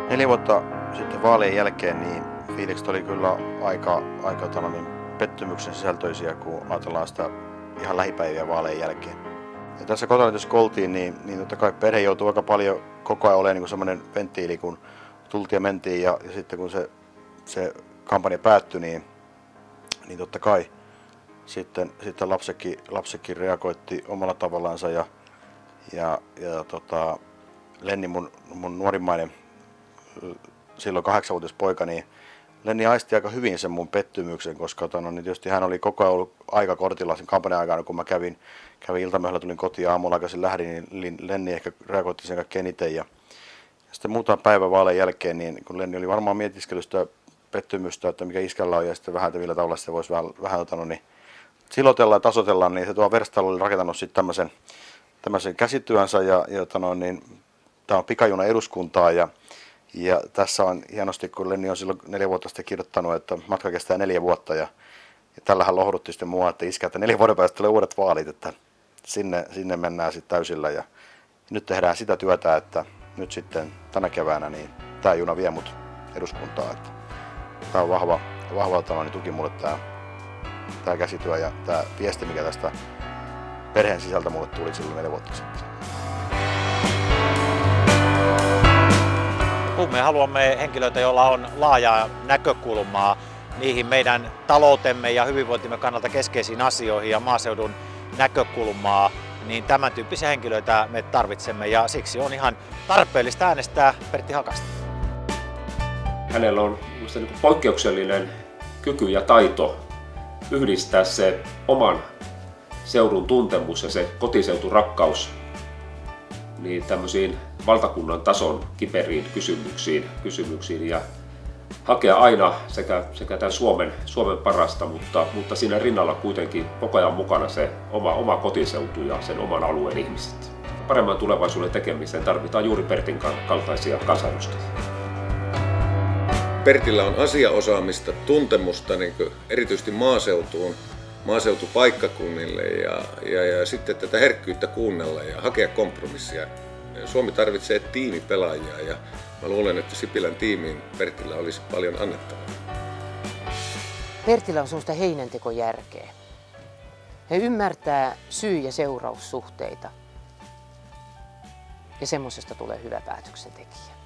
4 vuotta sitten vaalien jälkeen niin fiilikset oli kyllä aika pettymyksen sisältöisiä, kun ajatellaan sitä ihan lähipäiviä vaalien jälkeen. Ja tässä kotona kun oltiin, niin totta kai perhe joutui aika paljon koko ajan olemaan niin semmoinen venttiili, kun tultiin ja mentiin ja sitten kun se kampanja päättyi, niin totta kai sitten lapsekin reagoitti omalla tavallaansa ja Lenni, mun nuorimmainen silloin 8-vuotias poika, niin Lenni aisti aika hyvin sen mun pettymyksen, koska niin tietysti hän oli koko ajan ollut aika kortilla sen kampanjan aikana, kun mä kävin iltamyöhällä, tulin kotiin aamulla aikaisin lähdin, niin Lenni ehkä reagoitti sen kaikkein eniten. Ja sitten muutaman päivän vaalien jälkeen, niin kun Lenni oli varmaan mietiskellystä pettymystä, että mikä iskällä on ja sitten vähän, että millä tavalla se voisi vähän niin silotella ja tasoitella, niin se tuo Verstalo oli rakentanut sitten tämmöisen käsityönsä niin tämä on pikajuna eduskuntaa ja tässä on hienosti, kun Lenni on silloin 4 vuotta sitten kirjoittanut, että matka kestää 4 vuotta ja tällähän lohdutti sitten mua, että iskä, että 4 vuoden päästä tulee uudet vaalit, että sinne mennään sitten täysillä ja nyt tehdään sitä työtä, että nyt sitten tänä keväänä niin tämä juna vie mut eduskuntaan, että tämä on vahva tuki mulle tämä käsityö ja tämä viesti, mikä tästä perheen sisältä mulle tuli silloin 4 vuotta sitten. Kun me haluamme henkilöitä, joilla on laajaa näkökulmaa niihin meidän taloutemme ja hyvinvointimme kannalta keskeisiin asioihin ja maaseudun näkökulmaa, niin tämän tyyppisiä henkilöitä me tarvitsemme ja siksi on ihan tarpeellista äänestää Pertti Hakasta. Hänellä on poikkeuksellinen kyky ja taito yhdistää se oman seudun tuntemus ja se kotiseuturakkaus niin tämmöisiin valtakunnan tason kiperiin kysymyksiin ja hakea aina sekä tämän Suomen parasta, mutta siinä rinnalla kuitenkin koko ajan mukana se oma kotiseutu ja sen oman alueen ihmiset. Paremman tulevaisuuden tekemiseen tarvitaan juuri Pertin kaltaisia kansanedustajia. Pertillä on asiaosaamista, tuntemusta niin erityisesti maaseutupaikkakunnille ja sitten tätä herkkyyttä kuunnella ja hakea kompromissia. Suomi tarvitsee tiimipelaajia ja mä luulen, että Sipilän tiimiin Pertillä olisi paljon annettavaa. Pertillä on sellaista heinäntekojärkeä. He ymmärtää syy- ja seuraussuhteita ja semmoisesta tulee hyvä päätöksentekijä.